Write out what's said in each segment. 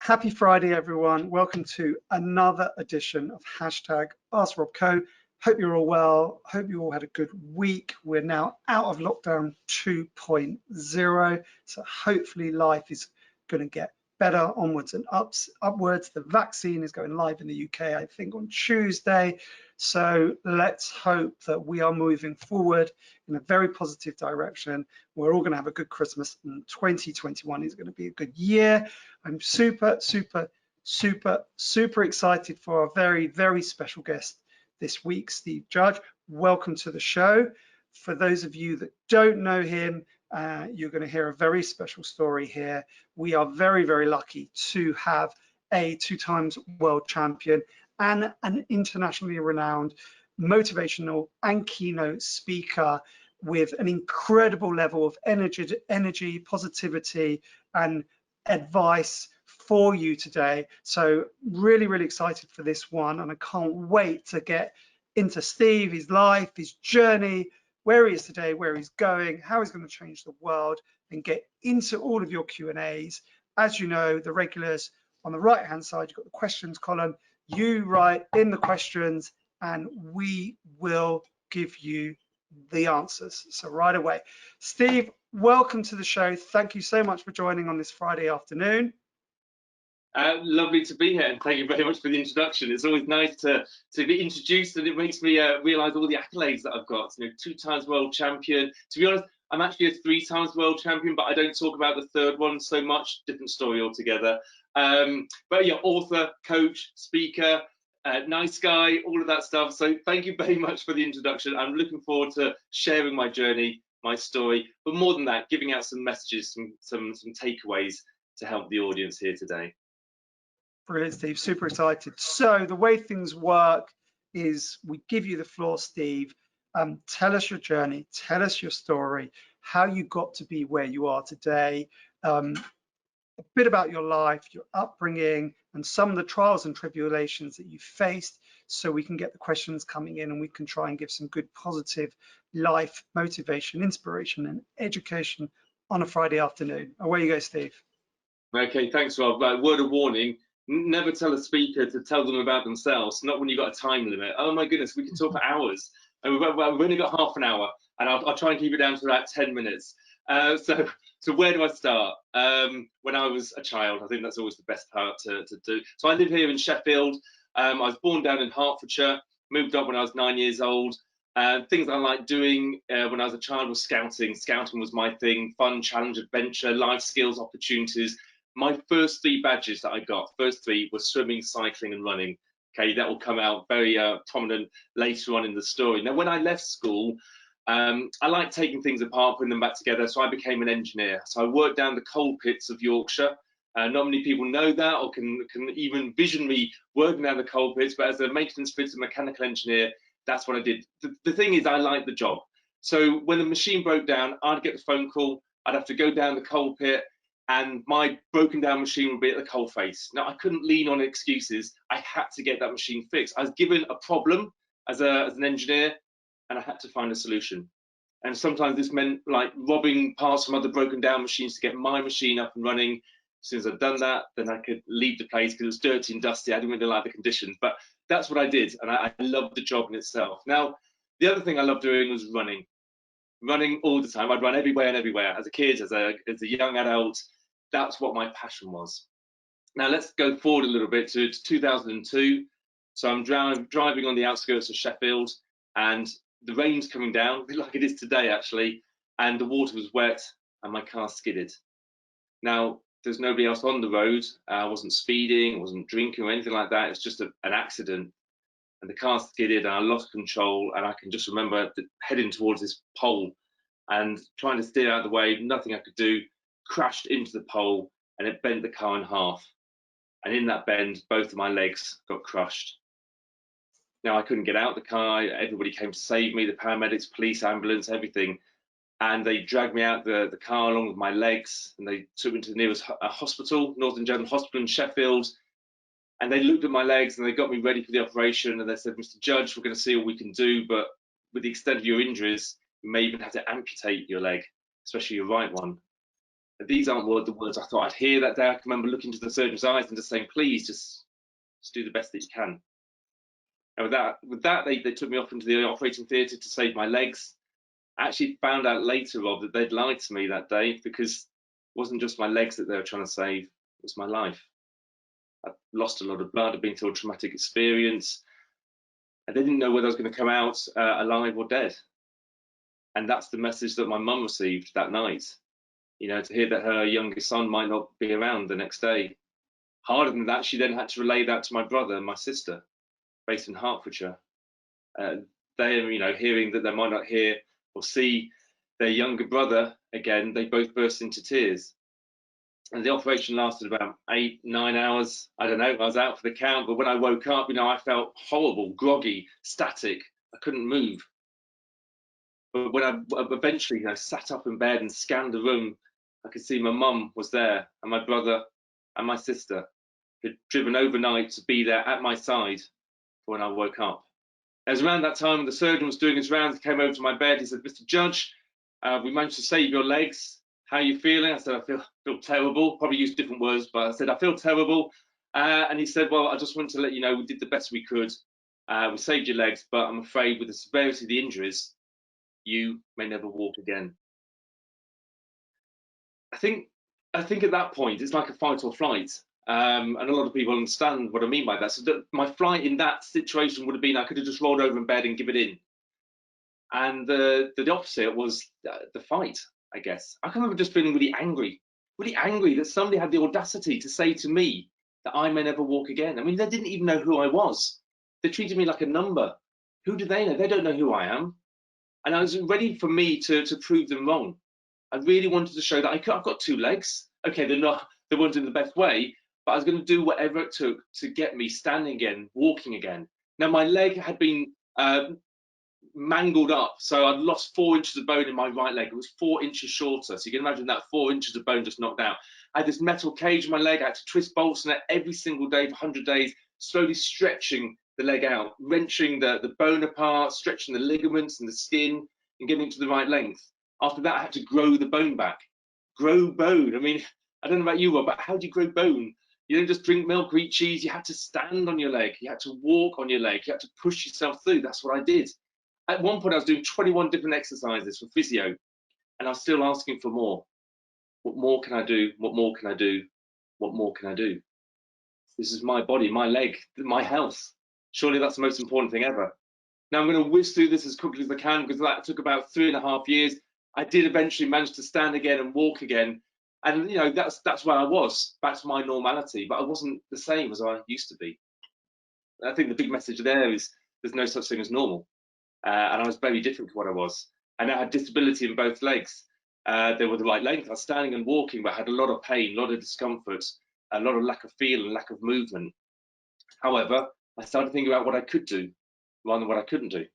Happy Friday, everyone. Welcome to another edition of #askrobco. Hope you're all well. Hope you all had a good week. We're now out of lockdown 2.0, so hopefully life is going to get better, onwards and upwards. The vaccine is going live in the UK, I think, on Tuesday. So let's hope that we are moving forward in a very positive direction. We're all going to have a good Christmas, and 2021 is going to be a good year. I'm super excited for our very special guest this week, Steve Judge. Welcome to the show. For those of you that don't know him, you're going to hear a very special story here. We are very lucky to have a 2-time world champion and an internationally renowned motivational and keynote speaker with an incredible level of energy, positivity, and advice for you today. So really excited for this one, and I can't wait to get into Steve, his life, his journey, where he is today, where he's going, how he's going to change the world, and get into all of your Q&As. As you know, the regulars on the right hand side, you've got the questions column. You write in the questions and we will give you the answers. So right away, Steve, welcome to the show. Thank you so much for joining on this Friday afternoon. Lovely to be here, and thank you very much for the introduction. It's always nice to be introduced, and it makes me realise all the accolades that I've got. 2 times world champion. To be honest, I'm actually a 3 times world champion, but I don't talk about the third one so much. Different story altogether. But yeah, author, coach, speaker, nice guy, all of that stuff. So thank you very much for the introduction. I'm looking forward to sharing my journey, my story, but more than that, giving out some messages, some takeaways to help the audience here today. Brilliant, Steve. Super excited. So the way things work is we give you the floor, Steve. Tell us your journey. Tell us your story, how you got to be where you are today, a bit about your life, your upbringing, and some of the trials and tribulations that you faced, so we can get the questions coming in and we can try and give some good positive life motivation, inspiration, and education on a Friday afternoon. Away you go, Steve. Okay, thanks, Rob. Word of warning. Never tell a speaker to tell them about themselves, not when you've got a time limit. Oh my goodness, we can talk for hours. And we've only got half an hour, and I'll try and keep it down to about 10 minutes. So where do I start? When I was a child, I think that's always the best part to do. So I live here in Sheffield. I was born down in Hertfordshire, moved up when I was 9 years old. Things I liked doing when I was a child was scouting. Scouting was my thing, fun, challenge, adventure, life skills, opportunities. My first 3 badges that I got, first 3 were swimming, cycling and running. Okay, that will come out very prominent later on in the story. Now, when I left school, I liked taking things apart, putting them back together, so I became an engineer. So I worked down the coal pits of Yorkshire. Not many people know that or can even vision me working down the coal pits, but as a maintenance fitter, mechanical engineer, that's what I did. The thing is, I liked the job. So when the machine broke down, I'd get the phone call, I'd have to go down the coal pit, and my broken down machine would be at the coal face. Now, I couldn't lean on excuses. I had to get that machine fixed. I was given a problem as an engineer, and I had to find a solution. And sometimes this meant like robbing parts from other broken down machines to get my machine up and running. As soon as I'd done that, then I could leave the place because it was dirty and dusty. I didn't really like the conditions, but that's what I did, and I loved the job in itself. Now, the other thing I loved doing was running all the time. I'd run everywhere and everywhere. As a kid, as a young adult, that's what my passion was. Now let's go forward a little bit to 2002. So I'm driving on the outskirts of Sheffield, and the rain's coming down, a bit like it is today actually, and the water was wet and my car skidded. Now, there's nobody else on the road. I wasn't speeding, I wasn't drinking or anything like that. It's just an accident. And the car skidded and I lost control, and I can just remember heading towards this pole and trying to steer out of the way, nothing I could do, crashed into the pole, and it bent the car in half. And in that bend, both of my legs got crushed. Now, I couldn't get out of the car. Everybody came to save me, the paramedics, police, ambulance, everything. And they dragged me out the car along with my legs, and they took me to the nearest hospital, Northern General Hospital in Sheffield. And they looked at my legs and they got me ready for the operation. And they said, Mr. Judge, we're going to see what we can do, but with the extent of your injuries, you may even have to amputate your leg, especially your right one. These aren't the words I thought I'd hear that day. I can remember looking to the surgeon's eyes and just saying, please, just do the best that you can. And with that, they took me off into the operating theatre to save my legs. I actually found out later, Rob, that they'd lied to me that day, because it wasn't just my legs that they were trying to save, it was my life. I'd lost a lot of blood, I'd been through a traumatic experience, and they didn't know whether I was going to come out alive or dead. And that's the message that my mum received that night. You know, to hear that her youngest son might not be around the next day. Harder than that, she then had to relay that to my brother and my sister, based in Hertfordshire. They, you know, hearing that they might not hear or see their younger brother again, they both burst into tears. And the operation lasted about 8-9 hours. I don't know, I was out for the count, but when I woke up, you know, I felt horrible, groggy, static. I couldn't move. But when I eventually, you know, sat up in bed and scanned the room, I could see my mum was there, and my brother and my sister had driven overnight to be there at my side for when I woke up. It was around that time when the surgeon was doing his rounds, he came over to my bed. He said, "Mr. Judge, we managed to save your legs. How are you feeling?" I said, "I feel terrible." Probably used different words, but I said, "I feel terrible." And he said, "Well, I just wanted to let you know we did the best we could. We saved your legs, but I'm afraid with the severity of the injuries, you may never walk again." I think at that point it's like a fight or flight, and a lot of people understand what I mean by that. So my flight in that situation would have been I could have just rolled over in bed and give it in, and the opposite was the fight. I guess I can remember just feeling really angry that somebody had the audacity to say to me that I may never walk again. I mean, they didn't even know who I was. They treated me like a number. Who do they know? They don't know who I am. And I was ready for me to prove them wrong. I really wanted to show that I've got two legs. Okay, they weren't in the best way, but I was going to do whatever it took to get me standing again, walking again. Now, my leg had been mangled up, so I'd lost 4 inches of bone in my right leg. It was 4 inches shorter, so you can imagine that 4 inches of bone just knocked out. I had this metal cage in my leg. I had to twist bolts in it every single day for 100 days, slowly stretching the leg out, wrenching the bone apart, stretching the ligaments and the skin, and getting it to the right length. After that, I had to grow the bone back. Grow bone. I mean, I don't know about you, Rob, but how do you grow bone? You don't just drink milk or eat cheese. You had to stand on your leg. You had to walk on your leg. You had to push yourself through. That's what I did. At one point, I was doing 21 different exercises for physio, and I was still asking for more. What more can I do? What more can I do? What more can I do? This is my body, my leg, my health. Surely that's the most important thing ever. Now I'm going to whiz through this as quickly as I can, because that took about 3.5 years. I did eventually manage to stand again and walk again. And, you know, that's where I was, back to my normality, but I wasn't the same as I used to be. I think the big message there is there's no such thing as normal. And I was very different to what I was. And I had disability in both legs. They were the right length. I was standing and walking, but I had a lot of pain, a lot of discomfort, a lot of lack of feel and lack of movement. However, I started thinking about what I could do rather than what I couldn't do.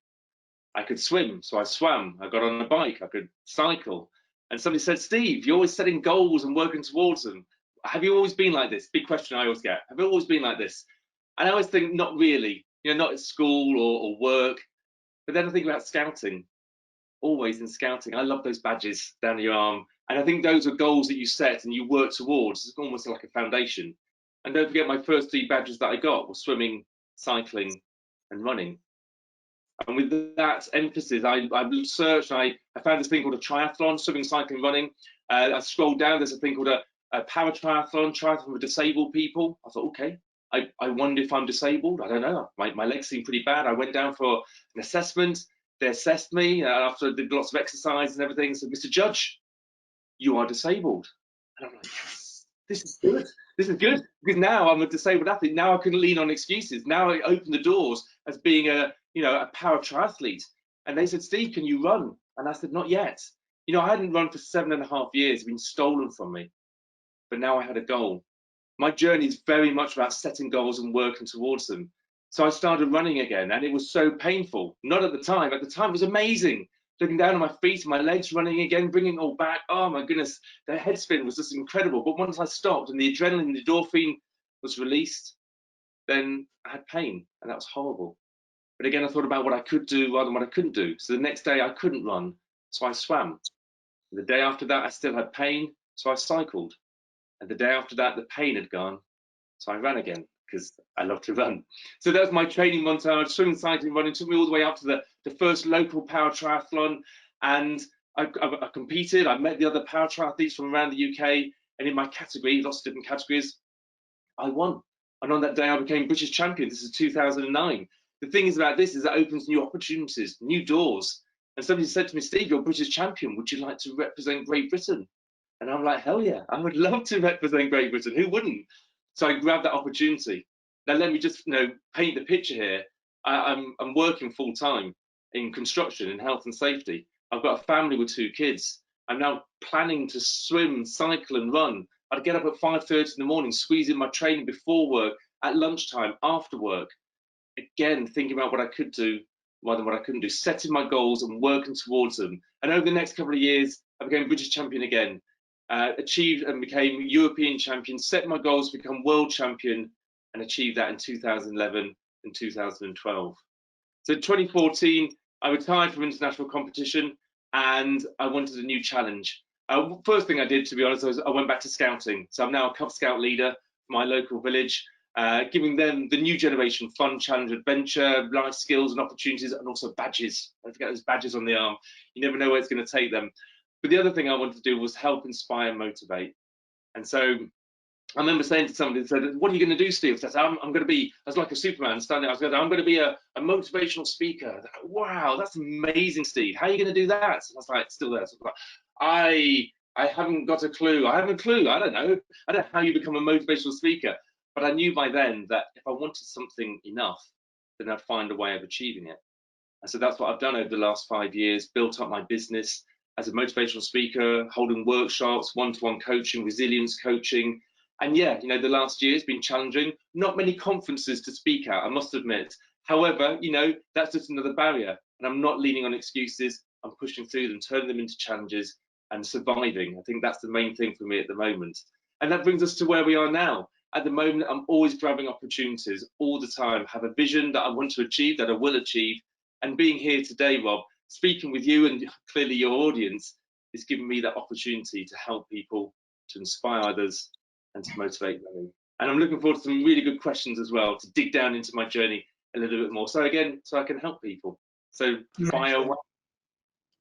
I could swim, so I swam. I got on a bike. I could cycle. And somebody said, "Steve, you're always setting goals and working towards them. Have you always been like this?" Big question I always get. Have you always been like this? And I always think, not really. You know, not at school or work. But then I think about scouting. Always in scouting, I love those badges down your arm. And I think those are goals that you set and you work towards. It's almost like a foundation. And don't forget, my first 3 badges that I got were swimming, cycling, and running. And with that emphasis, I searched, I found this thing called a triathlon, swimming, cycling, running. I scrolled down, there's a thing called a paratriathlon, triathlon for disabled people. I thought, okay, I wonder if I'm disabled. I don't know. My legs seem pretty bad. I went down for an assessment. They assessed me after I did lots of exercise and everything. And said, "Mr. Judge, you are disabled." And I'm like, yes, this is good. This is good, because now I'm a disabled athlete. Now I can lean on excuses. Now I open the doors as being a para triathlete. And they said, "Steve, can you run?" And I said, "Not yet." You know, I hadn't run for 7.5 years. It'd been stolen from me. But now I had a goal. My journey is very much about setting goals and working towards them. So I started running again, and it was so painful. Not at the time. At the time, it was amazing. Looking down on my feet, my legs running again, bringing it all back. Oh my goodness, the head spin was just incredible. But once I stopped and the adrenaline, the endorphin was released, then I had pain, and that was horrible. But again, I thought about what I could do rather than what I couldn't do. So the next day I couldn't run, so I swam. The day after that, I still had pain. So I cycled. And the day after that, the pain had gone. So I ran again because I love to run. So that was my training montage, swimming, cycling, running. It took me all the way up to the first local paratriathlon. And I competed. I met the other paratriathletes from around the UK. And in my category, lots of different categories, I won. And on that day, I became British champion. This is 2009. The thing is about this is it opens new opportunities, new doors. And somebody said to me, Steve, you're British champion. Would you like to represent Great Britain? And I'm like, hell yeah, I would love to represent Great Britain. Who wouldn't? So I grabbed that opportunity. Now let me just paint the picture here. I'm working full time in construction, in health and safety. I've got a family with 2 kids. I'm now planning to swim, cycle, and run. I'd get up at 5:30 in the morning, squeeze in my training before work, at lunchtime, after work. Again, thinking about what I could do rather than what I couldn't do, setting my goals and working towards them. And over the next couple of years, I became British champion again. Achieved and became European champion, set my goals to become world champion, and achieved that in 2011 and 2012. So 2014, I retired from international competition and I wanted a new challenge. First thing I did, to be honest, I went back to scouting. So I'm now a Cub Scout leader for my local village, giving them the new generation fun, challenge, adventure, life skills and opportunities, and also badges. Don't forget those badges on the arm. You never know where it's going to take them. But the other thing I wanted to do was help inspire and motivate. And so I remember saying to somebody, said, what are you going to do, Steve? I said, I'm going to be, I was like a Superman standing there. I'm going to be a motivational speaker. Like, wow, that's amazing, Steve. How are you going to do that? And I was like, still there. So I haven't got a clue. I haven't a clue. I don't know. I don't know how you become a motivational speaker. But I knew by then that if I wanted something enough, then I'd find a way of achieving it. And so that's what I've done over the last 5 years, built up my business as a motivational speaker, holding workshops, one-to-one coaching, resilience coaching. And yeah, the last year has been challenging. Not many conferences to speak at, I must admit. However, that's just another barrier. And I'm not leaning on excuses. I'm pushing through them, turning them into challenges and surviving. I think that's the main thing for me at the moment. And that brings us to where we are now. At the moment, I'm always grabbing opportunities all the time, have a vision that I want to achieve, that I will achieve. And being here today, Rob, speaking with you and clearly your audience is giving me that opportunity to help people, to inspire others and to motivate them. And I'm looking forward to some really good questions as well, to dig down into my journey a little bit more. So again, so I can help people. So fire away.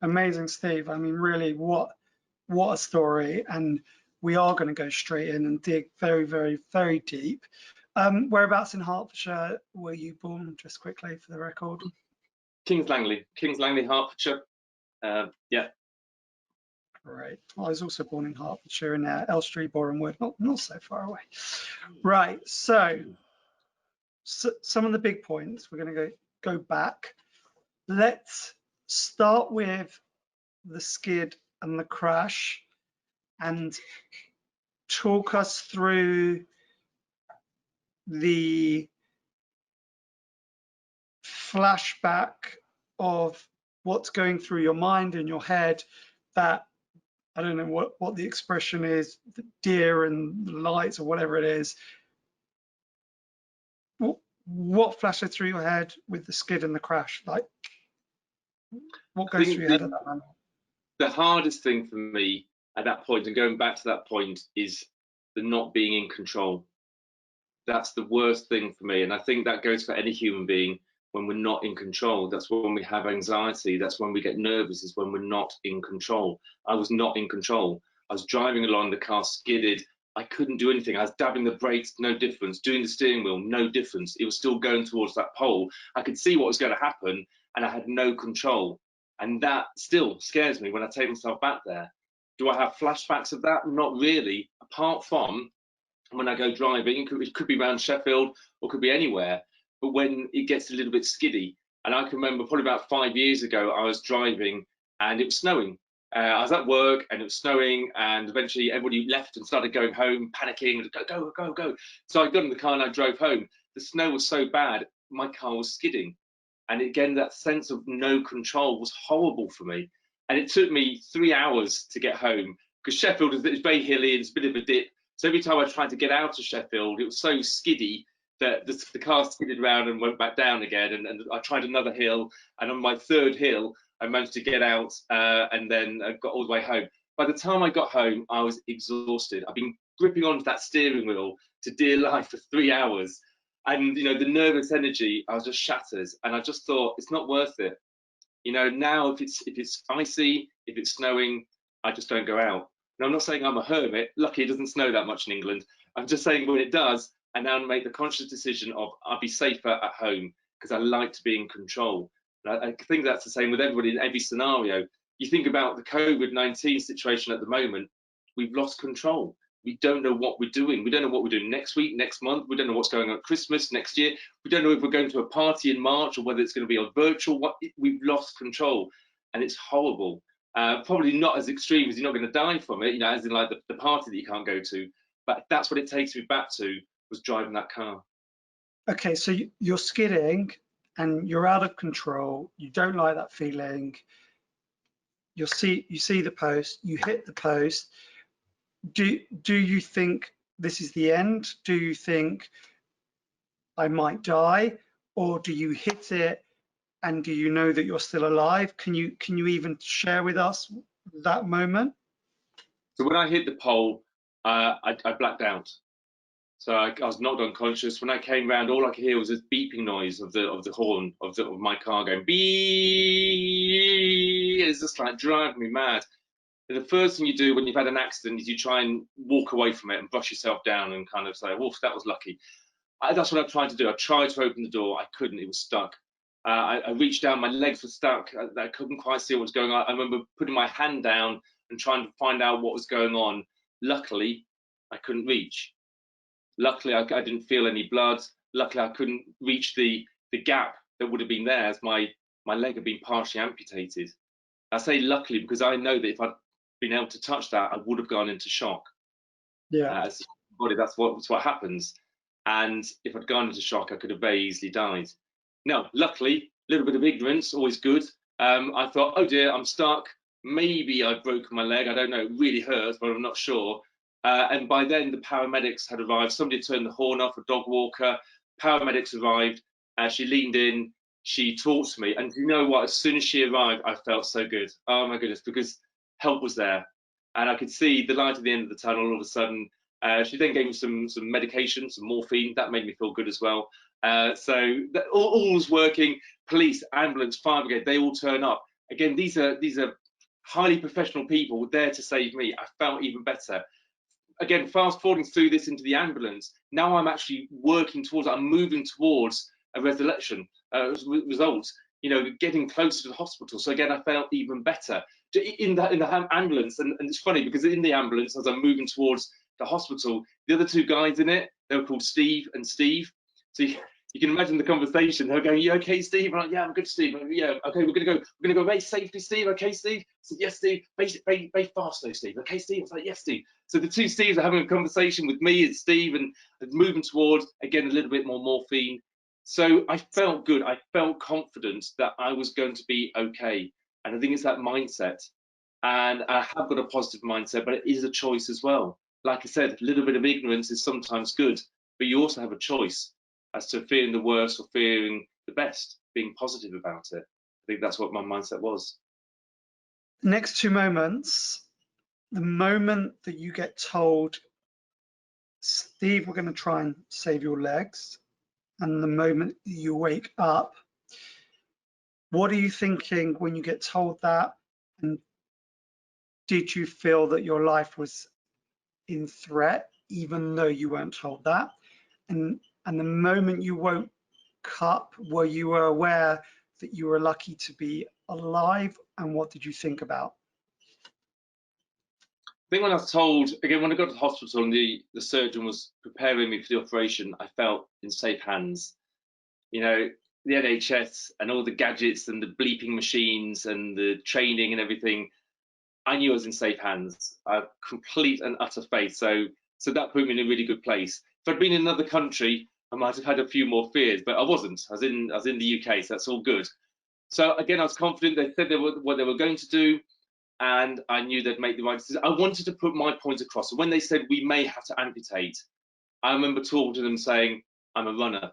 Amazing, Steve. I mean, really, what a story. And we are going to go straight in and dig very, very, very deep. Whereabouts in Hertfordshire were you born, just quickly for the record? Kings Langley, Hertfordshire. Yeah. Great. Well, I was also born in Hertfordshire in Elstree, Borehamwood, not so far away. Right. So some of the big points. We're going to go back. Let's start with the skid and the crash, and talk us through the flashback of what's going through your mind and your head, that I don't know what the expression is, the deer and the lights or whatever it is. What flashed through your head with the skid and the crash? Like, what goes through your head at that moment? The hardest thing for me at that point, and going back to that point, is the not being in control. That's the worst thing for me. And I think that goes for any human being. When we're not in control, that's when we have anxiety. That's when we get nervous, is when we're not in control. I was not in control. I was driving along, the car skidded. I couldn't do anything. I was dabbing the brakes, no difference. Doing the steering wheel, no difference. It was still going towards that pole. I could see what was going to happen and I had no control. And that still scares me when I take myself back there. Do I have flashbacks of that? Not really, apart from when I go driving. It could be around Sheffield or could be anywhere. But when it gets a little bit skiddy, and I can remember probably about 5 years ago, I was driving and it was snowing. I was at work and it was snowing, and eventually everybody left and started going home, panicking, go. So I got in the car and I drove home. The snow was so bad, my car was skidding. And again, that sense of no control was horrible for me. And it took me 3 hours to get home, because Sheffield is very hilly, it's a bit of a dip. So every time I tried to get out of Sheffield, it was so skiddy that the car skidded around and went back down again. And I tried another hill, and on my third hill, I managed to get out and then I got all the way home. By the time I got home, I was exhausted. I've been gripping onto that steering wheel to dear life for 3 hours. And, you know, the nervous energy, I was just shattered. And I just thought, it's not worth it. You know, now if it's icy, if it's snowing, I just don't go out. And I'm not saying I'm a hermit. Lucky it doesn't snow that much in England. I'm just saying when it does, I now make the conscious decision of I'll be safer at home because I like to be in control. And I think that's the same with everybody in every scenario. You think about the COVID-19 situation at the moment, we've lost control. We don't know what we're doing. We don't know what we're doing next week, next month. We don't know what's going on at Christmas, next year. We don't know if we're going to a party in March or whether it's going to be on virtual. We've lost control, and it's horrible. Probably not as extreme as you're not going to die from it, you know, as in like the party that you can't go to. But that's what it takes me back to, was driving that car. Okay, so you're skidding and you're out of control. You don't like that feeling. You see the post, you hit the post. Do you think this is the end? Do you think I might die? Or do you hit it and do you know that you're still alive? Can you even share with us that moment? So when I hit the pole, I blacked out. So I was knocked unconscious. When I came round, all I could hear was this beeping noise of the horn of my car going beep. It's just like driving me mad. And the first thing you do when you've had an accident is you try and walk away from it and brush yourself down and kind of say, "Wolf, that was lucky." That's what I tried to do. I tried to open the door. I couldn't. It was stuck. I reached down. My legs were stuck. I couldn't quite see what was going on. I remember putting my hand down and trying to find out what was going on. Luckily, I couldn't reach. Luckily, I didn't feel any blood. Luckily, I couldn't reach the gap that would have been there as my leg had been partially amputated. I say luckily because I know that if I'd been able to touch that, I would have gone into shock. Yeah. As a body, that's what happens. And if I'd gone into shock, I could have very easily died. No, luckily, a little bit of ignorance, always good. I thought, oh dear, I'm stuck. Maybe I've broken my leg. I don't know. It really hurts, but I'm not sure. And by then, the paramedics had arrived. Somebody turned the horn off, a dog walker. Paramedics arrived. She leaned in. She talked to me. And you know what? As soon as she arrived, I felt so good. Oh my goodness, because help was there. And I could see the light at the end of the tunnel all of a sudden. She then gave me some medication, some morphine. That made me feel good as well. So all was working. Police, ambulance, fire brigade, they all turn up. Again, these are highly professional people there to save me. I felt even better. Again, fast forwarding through this into the ambulance, now I'm actually working towards, I'm moving towards a resolution, result, you know, getting closer to the hospital. So again, I felt even better in the ambulance. And it's funny because in the ambulance, as I'm moving towards the hospital, the other two guys in it, they were called Steve and Steve. So you can imagine the conversation. They're going, "You okay, Steve?" I'm like, "Yeah, I'm good, Steve." Like, "Yeah, okay, we're gonna go very safely, Steve. Okay, Steve." I said, "Yes, Steve. Very fast though, Steve." "Okay, Steve." I was like, "Yes, Steve." So the two Steves are having a conversation with me and Steve and moving towards, again, a little bit more morphine. So I felt good. I felt confident that I was going to be okay. And I think it's that mindset. And I have got a positive mindset, but it is a choice as well. Like I said, a little bit of ignorance is sometimes good, but you also have a choice as to fearing the worst or fearing the best, being positive about it. I think that's what my mindset was. Next two moments, the moment that you get told, Steve, we're going to try and save your legs, and the moment you wake up, what are you thinking when you get told that? And did you feel that your life was in threat, even though you weren't told that? And the moment you woke up, were you aware that you were lucky to be alive? And what did you think about? I think when I was told, again, when I got to the hospital and the surgeon was preparing me for the operation, I felt in safe hands. You know, the NHS and all the gadgets and the bleeping machines and the training and everything, I knew I was in safe hands. I have complete and utter faith. So that put me in a really good place. If I'd been in another country, I might have had a few more fears, but I wasn't. I was in the UK, so that's all good. So again, I was confident. They said what they were going to do, and I knew they'd make the right decision. I wanted to put my point across. So when they said we may have to amputate, I remember talking to them saying, I'm a runner.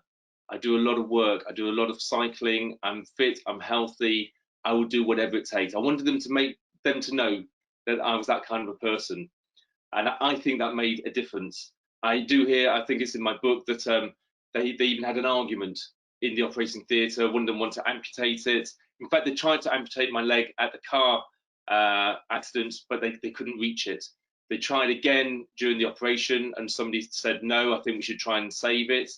I do a lot of work. I do a lot of cycling. I'm fit. I'm healthy. I will do whatever it takes. I wanted them to make them to know that I was that kind of a person. And I think that made a difference. I do hear, I think it's in my book, that they even had an argument in the operating theatre. One of them wanted to amputate it. In fact, they tried to amputate my leg at the car accident, but they couldn't reach it. They tried again during the operation, and somebody said, no, I think we should try and save it.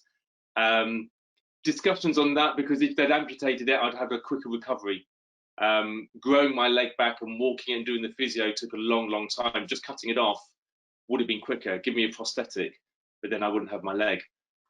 Discussions on that, because if they'd amputated it, I'd have a quicker recovery. Growing my leg back and walking and doing the physio took a long time. Just cutting it off would have been quicker. Give me a prosthetic, but then I wouldn't have my leg.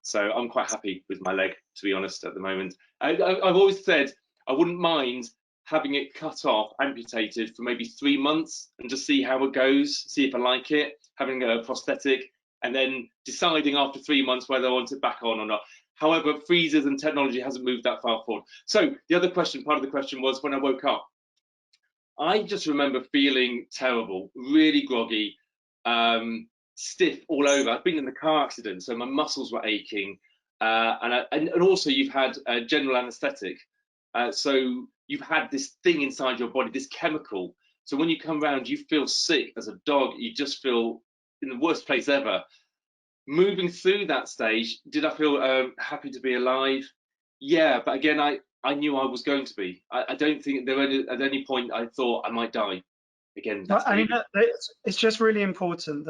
So I'm quite happy with my leg, to be honest, at the moment. I've always said I wouldn't mind having it cut off, amputated for maybe 3 months and just see how it goes, see if I like it, having a prosthetic, and then deciding after 3 months whether I want it back on or not. However, freezers and technology hasn't moved that far forward. So the other question, part of the question was, when I woke up, I just remember feeling terrible, really groggy, stiff all over. I'd been in the car accident, so my muscles were aching, and also you've had general anaesthetic, so you've had this thing inside your body, this chemical. So when you come round, you feel sick as a dog. You just feel in the worst place ever. Moving through that stage, did I feel happy to be alive? Yeah, but again, I knew I was going to be. I don't think there at any point I thought I might die. Again, that's I mean, it's just really important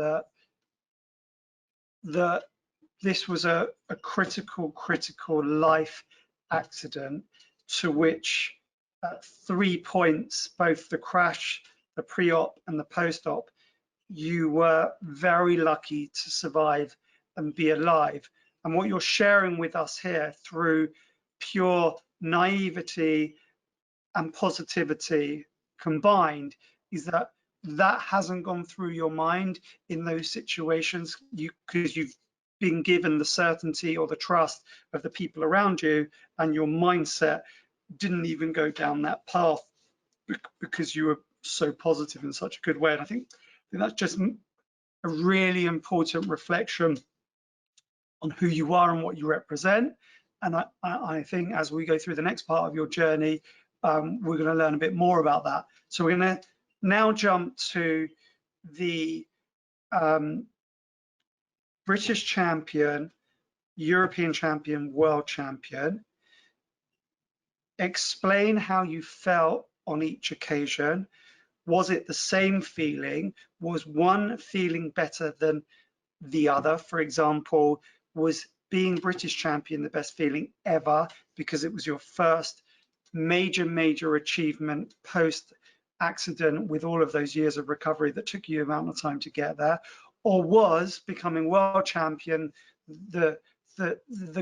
that this was a critical life accident, to which at 3 points, both the crash, the pre-op and the post-op, you were very lucky to survive and be alive. And what you're sharing with us here through pure naivety and positivity combined is that hasn't gone through your mind in those situations, because you've been given the certainty or the trust of the people around you, and your mindset didn't even go down that path because you were so positive in such a good way. And I think that's just a really important reflection on who you are and what you represent. And I think as we go through the next part of your journey, we're going to learn a bit more about that. So we're going to now jump to the British champion, European champion, world champion. Explain how you felt on each occasion. Was it the same feeling? Was one feeling better than the other? For example, was being British champion the best feeling ever because it was your first major achievement post accident, with all of those years of recovery that took you amount of time to get there? Or was becoming world champion the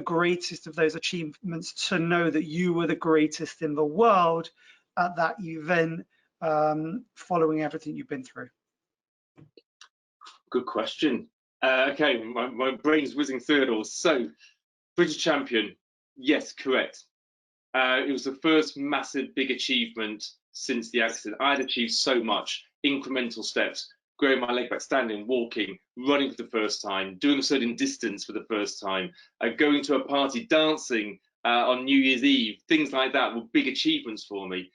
greatest of those achievements, to know that you were the greatest in the world at that event, following everything you've been through? Good question. Okay, my brain's whizzing through it all. So, British champion, yes, correct. It was the first massive big achievement since the accident. I had achieved so much, incremental steps, growing my leg back, standing, walking, running for the first time, doing a certain distance for the first time, going to a party, dancing on New Year's Eve, things like that were big achievements for me.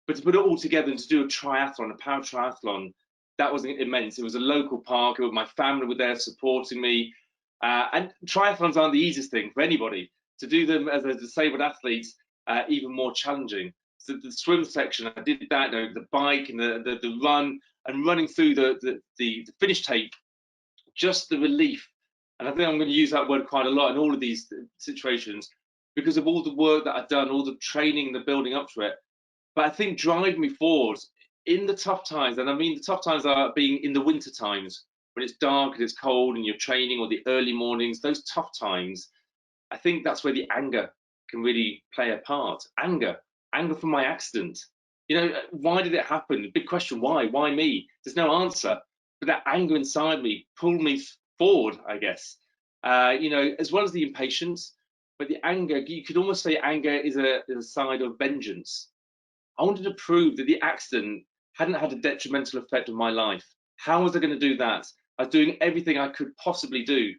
But to put it all together and to do a triathlon, a paratriathlon, that was immense. It was a local park. My family were there supporting me. And triathlons aren't the easiest thing for anybody. To do them as a disabled athlete, even more challenging. So the swim section, I did that, the bike and the run, and running through the finish tape, just the relief. And I think I'm going to use that word quite a lot in all of these situations, because of all the work that I've done, all the training, the building up to it. But I think drive me forward in the tough times, and I mean the tough times are being in the winter times, when it's dark and it's cold and you're training, or the early mornings, those tough times. I think that's where the anger can really play a part. Anger from my accident. Why did it happen? Big question, why? Why me? There's no answer. But that anger inside me pulled me forward, I guess. As well as the impatience, but the anger, you could almost say anger is a side of vengeance. I wanted to prove that the accident hadn't had a detrimental effect on my life. How was I going to do that? I was doing everything I could possibly do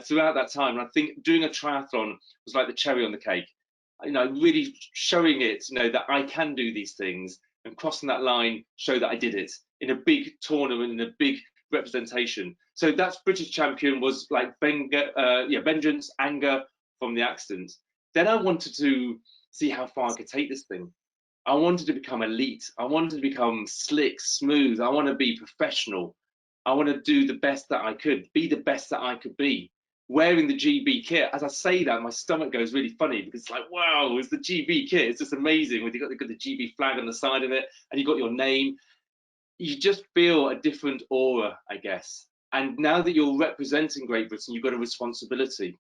throughout that time. And I think doing a triathlon was like the cherry on the cake. Really showing it, that I can do these things, and crossing that line, show that I did it. in a big tournament, in a big representation. So that's British champion was like vengeance, anger from the accident. Then I wanted to see how far I could take this thing. I wanted to become elite. I wanted to become slick, smooth. I want to be professional. I want to do the best that I could, be the best that I could be. Wearing the GB kit, as I say that, my stomach goes really funny because it's like, wow, it's the GB kit. It's just amazing when you've got the GB flag on the side of it and you've got your name. You just feel a different aura, I guess. And now that you're representing Great Britain, you've got a responsibility.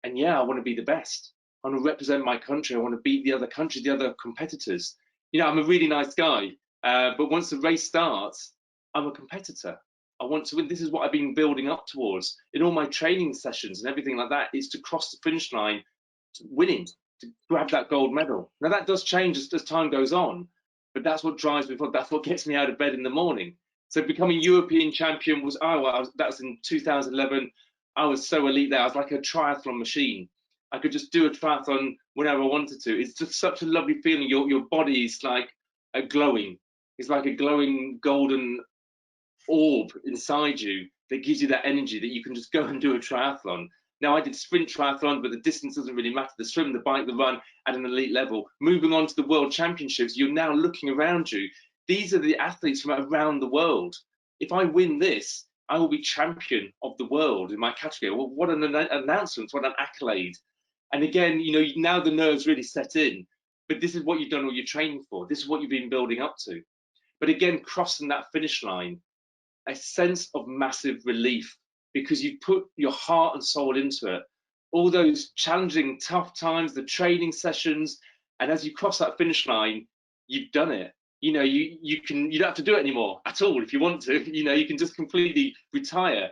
And yeah, I want to be the best. I want to represent my country. I want to beat the other country, the other competitors. You know, I'm a really nice guy, but once the race starts, I'm a competitor. I want to win. This is what I've been building up towards in all my training sessions and everything like that, is to cross the finish line, winning, to grab that gold medal. Now that does change as time goes on, but that's what drives me forward. That's what gets me out of bed in the morning. So becoming European champion was, that was in 2011. I was so elite there. I was like a triathlon machine. I could just do a triathlon whenever I wanted to. It's just such a lovely feeling. Your body is like a glowing. It's like a glowing golden orb inside you that gives you that energy that you can just go and do a triathlon. Now, I did sprint triathlon, but the distance doesn't really matter. The swim, the bike, the run at an elite level. Moving on to the world championships, you're now looking around you. These are the athletes from around the world. If I win this, I will be champion of the world in my category. Well, what an announcement, what an accolade. And again, you know, now the nerves really set in, but this is what you've done all your training for. This is what you've been building up to. But again, crossing that finish line, a sense of massive relief because you put your heart and soul into it. All those challenging, tough times, the training sessions, and as you cross that finish line, you've done it. You know, you don't have to do it anymore at all if you want to. You know, you can just completely retire.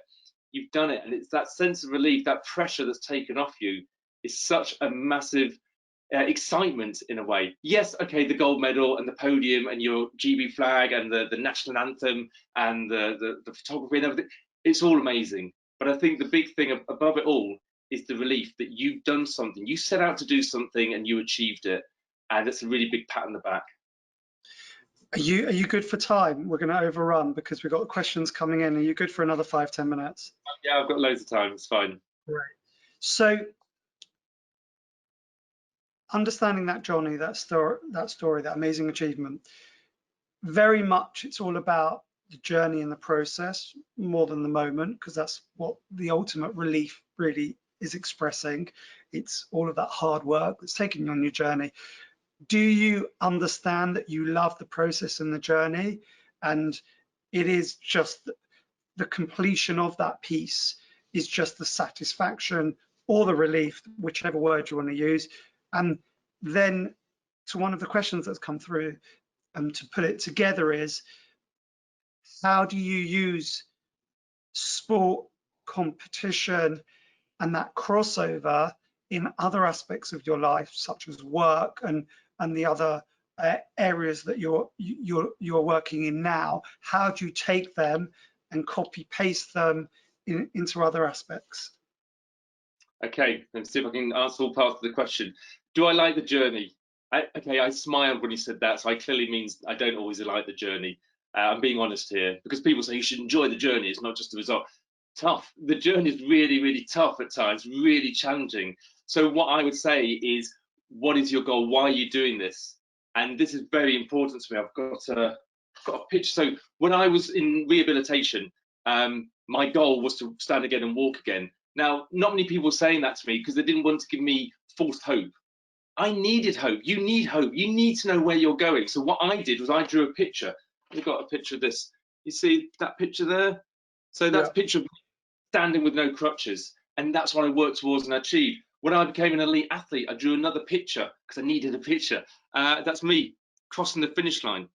You've done it, and it's that sense of relief, that pressure that's taken off you is such a massive excitement in a way. Yes, okay, the gold medal and the podium and your GB flag and the national anthem and the photography and everything, it's all amazing. But I think the big thing above it all is the relief that you've done something. You set out to do something and you achieved it, and it's a really big pat on the back. Are you good for time? We're going to overrun because we've got questions coming in. Are you good for another 5-10 minutes? Yeah, I've got loads of time. It's fine. Great. So, understanding that journey, that story, that amazing achievement, very much it's all about the journey and the process more than the moment, because that's what the ultimate relief really is expressing. It's all of that hard work that's taking you on your journey. Do you understand that you love the process and the journey, and it is just the completion of that piece is just the satisfaction or the relief, whichever word you want to use? And then to one of the questions that's come through, to put it together, is how do you use sport, competition, and that crossover in other aspects of your life, such as work and the other areas that you're working in now? How do you take them and copy paste them into other aspects? Okay, let's see if I can answer all parts of the question. Do I like the journey? I smiled when you said that, so I clearly means I don't always like the journey. I'm being honest here, because people say you should enjoy the journey, it's not just the result. Tough. The journey is really, really tough at times, really challenging. So what I would say is, what is your goal? Why are you doing this? And this is very important to me. I've got a picture. So when I was in rehabilitation, my goal was to stand again and walk again. Now, not many people were saying that to me because they didn't want to give me false hope. I needed hope. You need hope. You need to know where you're going. So what I did was I drew a picture. We've got a picture of this. You see that picture there? So that's a picture of me standing with no crutches. And that's what I worked towards and achieved. When I became an elite athlete, I drew another picture because I needed a picture. That's me crossing the finish line.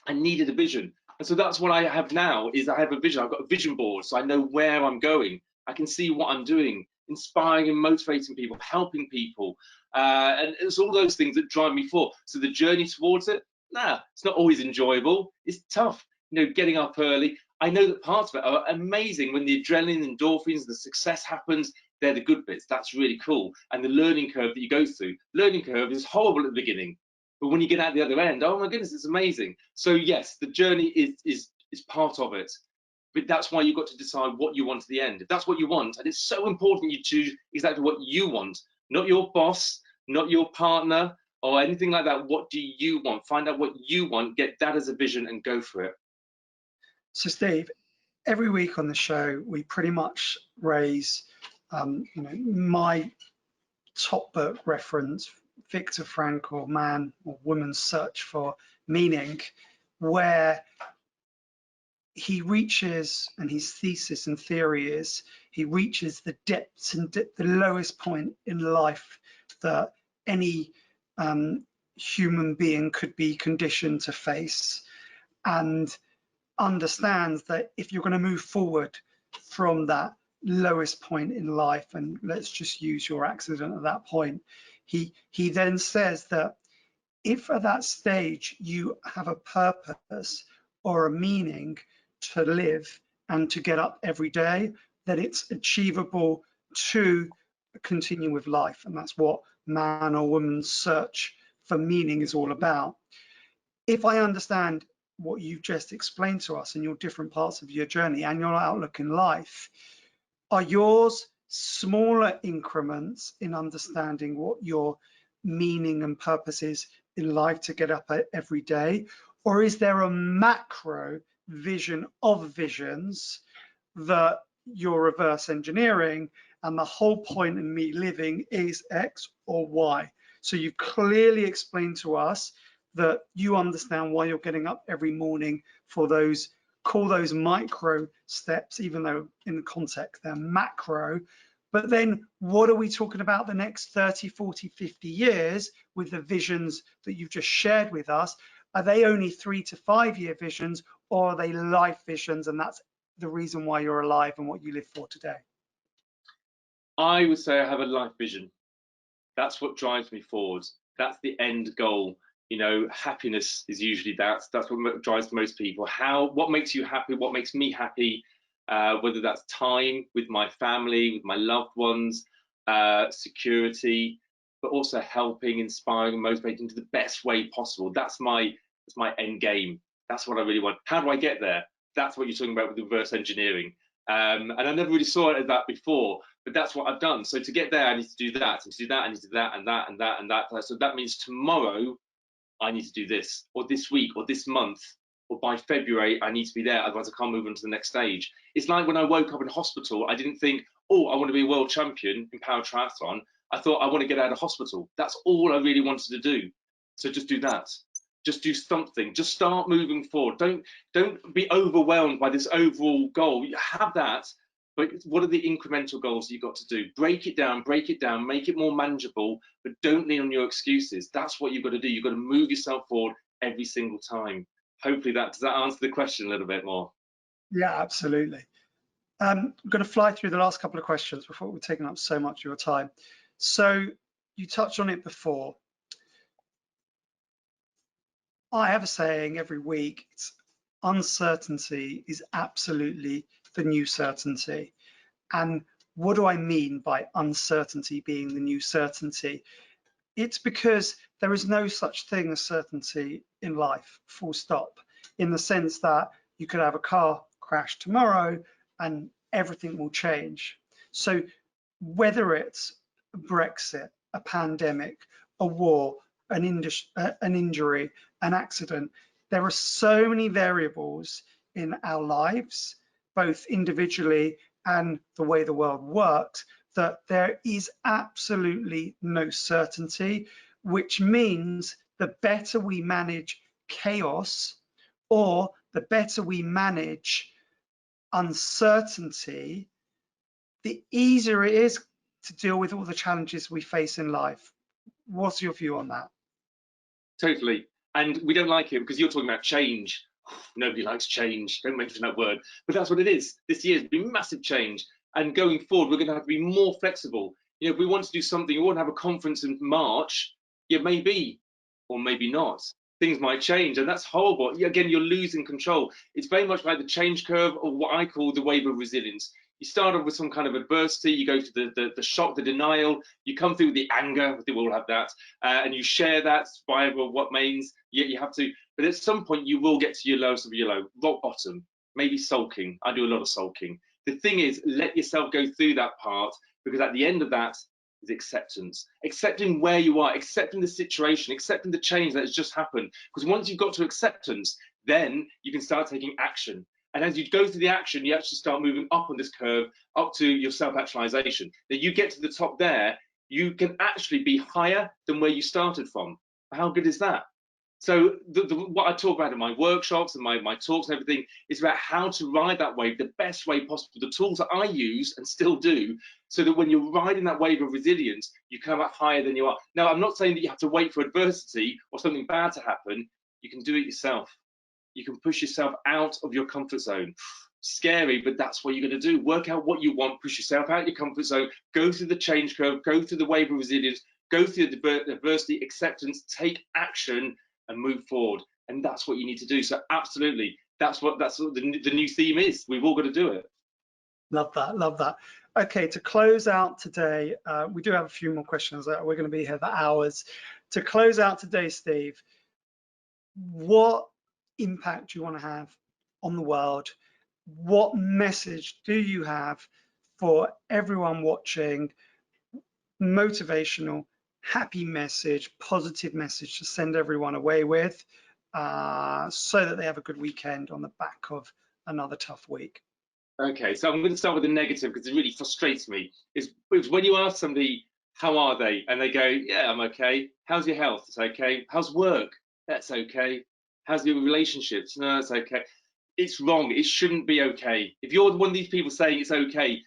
I needed a vision. And so that's what I have now, is I have a vision. I've got a vision board, so I know where I'm going. I can see what I'm doing, inspiring and motivating people, helping people. And it's all those things that drive me forward. So the journey towards it, it's not always enjoyable. It's tough, you know, getting up early. I know that parts of it are amazing when the adrenaline, endorphins, the success happens. They're the good bits. That's really cool. And the learning curve that you go through. Learning curve is horrible at the beginning, But when you get out the other end, oh my goodness, it's amazing. So yes, the journey is part of it. But that's why you've got to decide what you want at the end. If that's what you want, and it's so important you choose exactly what you want, not your boss, not your partner, or anything like that. What do you want? Find out what you want, get that as a vision, and go for it. So Steve, every week on the show, we pretty much raise, my top book reference, Viktor Frankl, Man or Woman's Search for Meaning, where he reaches, and his thesis and theory is, he reaches the depths and the lowest point in life that any human being could be conditioned to face, and understands that if you're going to move forward from that lowest point in life, and let's just use your accident at that point, he then says that if at that stage you have a purpose or a meaning to live and to get up every day, that it's achievable to continue with life. And that's what Man or Woman's Search for Meaning is all about. If I understand what you've just explained to us in your different parts of your journey and your outlook in life, are yours smaller increments in understanding what your meaning and purpose is in life to get up every day? Or is there a macro vision of visions that you're reverse engineering, and the whole point in me living is X or Y? So you've clearly explained to us that you understand why you're getting up every morning for those, call those micro steps, even though in the context they're macro. But then what are we talking about the next 30, 40, 50 years with the visions that you've just shared with us? Are they only 3 to 5 year visions, or are they life visions, and that's the reason why you're alive and what you live for today? I would say I have a life vision. That's what drives me forward. That's the end goal. You know, happiness is usually that's what drives most people. What makes you happy? What makes me happy? Whether that's time with my family, with my loved ones, security, but also helping, inspiring, and motivating to the best way possible. That's my end game. That's what I really want. How do I get there? That's what you're talking about with reverse engineering. And I never really saw it as that before, but that's what I've done. So to get there, I need to do that, and to do that, I need to do that, and that, and that, and that. So that means tomorrow, I need to do this, or this week, or this month, or by February, I need to be there, otherwise I can't move on to the next stage. It's like when I woke up in hospital, I didn't think, oh, I want to be a world champion in paratriathlon. I thought, I want to get out of hospital. That's all I really wanted to do. So just do that. Just do something. Just start moving forward. Don't be overwhelmed by this overall goal. You have that, but what are the incremental goals you've got to do? Break it down, make it more manageable, but don't lean on your excuses. That's what you've got to do. You've got to move yourself forward every single time. Hopefully does that answer the question a little bit more? Yeah, absolutely. I'm going to fly through the last couple of questions before we've taken up so much of your time. So you touched on it before. I have a saying every week, it's uncertainty is absolutely the new certainty. And what do I mean by uncertainty being the new certainty? It's because there is no such thing as certainty in life, full stop, in the sense that you could have a car crash tomorrow and everything will change. So whether it's Brexit, a pandemic, a war, an injury, an accident, there are so many variables in our lives, both individually and the way the world works, that there is absolutely no certainty, which means the better we manage chaos, or the better we manage uncertainty, the easier it is to deal with all the challenges we face in life. What's your view on that? Totally. And we don't like it because you're talking about change. Nobody likes change. Don't mention that word. But that's what it is. This year has been massive change. And going forward, we're going to have to be more flexible. You know, if we want to do something, we want to have a conference in March, yeah, maybe, or maybe not. Things might change, and that's horrible. Again, you're losing control. It's very much like the change curve, or what I call the wave of resilience. You start off with some kind of adversity, you go through the shock, the denial, you come through the anger, I think we all have that, and you share that via what means you have to, but at some point you will get to your lowest of your low, rock bottom, maybe sulking. I do a lot of sulking. The thing is, let yourself go through that part, because at the end of that is acceptance. Accepting where you are, accepting the situation, accepting the change that has just happened. Because once you've got to acceptance, then you can start taking action. And as you go through the action, you actually start moving up on this curve, up to your self-actualization. That you get to the top there, you can actually be higher than where you started from. How good is that? So what I talk about in my workshops and my talks and everything is about how to ride that wave the best way possible. The tools that I use and still do, so that when you're riding that wave of resilience, you come up higher than you are. Now, I'm not saying that you have to wait for adversity or something bad to happen. You can do it yourself. You can push yourself out of your comfort zone. Scary, but that's what you're going to do. Work out what you want, push yourself out of your comfort zone, go through the change curve, go through the wave of resilience, go through the adversity, acceptance, take action, and move forward. And that's what you need to do. So absolutely, that's what the new theme is. We've all got to do it. Love that, love that. Okay, to close out today, we do have a few more questions. We're going to be here for hours. To close out today, Steve, what impact do you want to have on the world? What message do you have for everyone watching? Motivational, happy message, positive message to send everyone away with, so that they have a good weekend on the back of another tough week. Okay, so I'm going to start with the negative, because it really frustrates me. Is when you ask somebody, how are they? And they go, yeah, I'm okay. How's your health? It's okay. How's work? That's okay. How's your relationships? No, it's okay. It's wrong. It shouldn't be okay. If you're one of these people saying it's okay,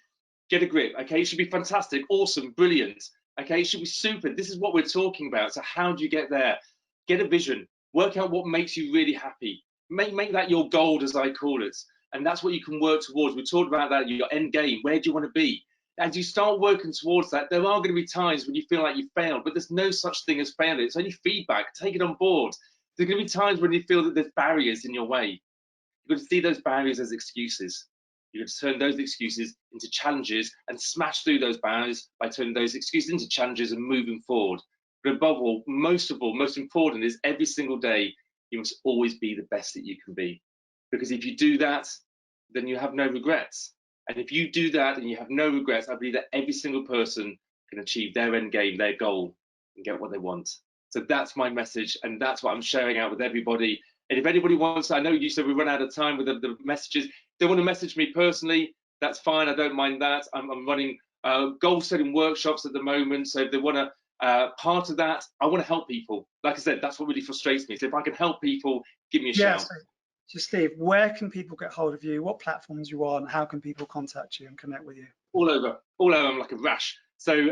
get a grip. Okay, it should be fantastic, awesome, brilliant. Okay, it should be super. This is what we're talking about. So how do you get there? Get a vision. Work out what makes you really happy. Make that your goal, as I call it. And that's what you can work towards. We talked about that, your end game. Where do you want to be? As you start working towards that, there are going to be times when you feel like you failed, but there's no such thing as failure. It's only feedback. Take it on board. There's going to be times when you feel that there's barriers in your way. You've got to see those barriers as excuses. You've got to turn those excuses into challenges and smash through those barriers by turning those excuses into challenges and moving forward. But above all, most important is every single day, you must always be the best that you can be. Because if you do that, then you have no regrets. And if you do that and you have no regrets, I believe that every single person can achieve their end game, their goal, and get what they want. So that's my message, and that's what I'm sharing out with everybody. And if anybody wants, I know you said we run out of time with the messages. If they want to message me personally, that's fine. I don't mind that. I'm running goal setting workshops at the moment. So if they want to part of that, I want to help people. Like I said, that's what really frustrates me. So if I can help people, give me a shout. So Steve, where can people get hold of you? What platforms you on? How can people contact you and connect with you? All over. I'm like a rash. So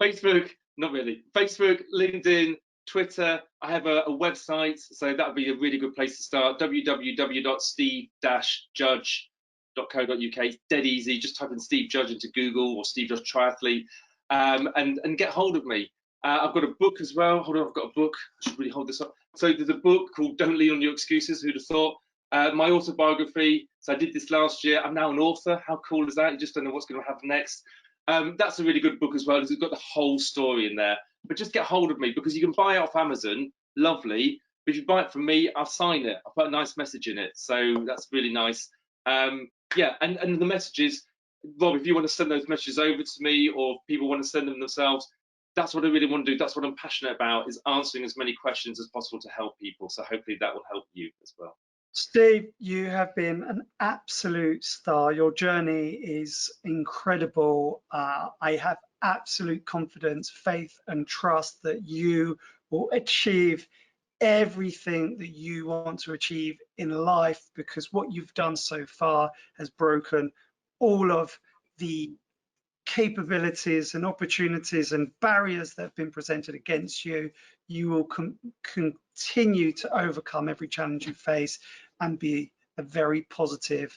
Facebook, not really. Facebook, LinkedIn, Twitter. I have a website, so that would be a really good place to start. www.steve-judge.co.uk. It's dead easy. Just type in Steve Judge into Google or Steve Judge Triathlete, and get hold of me. I've got a book as well. Hold on, I've got a book. I should really hold this up. So there's a book called Don't Lean on Your Excuses. Who'd have thought? My autobiography. So I did this last year. I'm now an author. How cool is that? You just don't know what's going to happen next. That's a really good book as well, because it's got the whole story in there. But just get hold of me, because you can buy it off Amazon. Lovely. But if you buy it from me, I'll sign it. I'll put a nice message in it. So that's really nice. Yeah, and the messages, Rob, if you want to send those messages over to me, or people want to send them themselves, that's what I really want to do. That's what I'm passionate about, is answering as many questions as possible to help people. So hopefully that will help you as well. Steve, you have been an absolute star. Your journey is incredible. I have absolute confidence, faith, and trust that you will achieve everything that you want to achieve in life, because what you've done so far has broken all of the capabilities and opportunities and barriers that have been presented against you. You will continue to overcome every challenge you face and be a very positive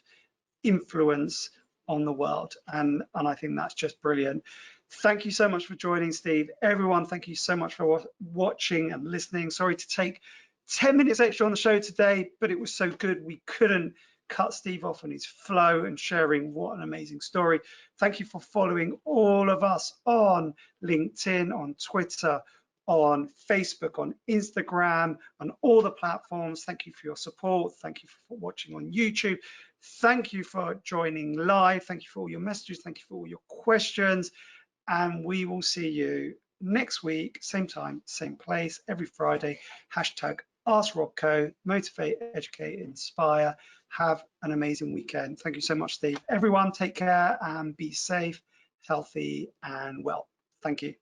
influence on the world. And I think that's just brilliant. Thank you so much for joining, Steve. Everyone, thank you so much for watching and listening. Sorry to take 10 minutes extra on the show today, but it was so good we couldn't cut Steve off on his flow and sharing what an amazing story. Thank you for following all of us on LinkedIn, on Twitter, on Facebook, on Instagram, on all the platforms. Thank you for your support. Thank you for watching on YouTube. Thank you for joining live. Thank you for all your messages. Thank you for all your questions. And we will see you next week, same time, same place, every Friday. Hashtag askrobco, motivate, educate, inspire. Have an amazing weekend. Thank you so much, Steve. Everyone, take care and be safe, healthy, and well. Thank you.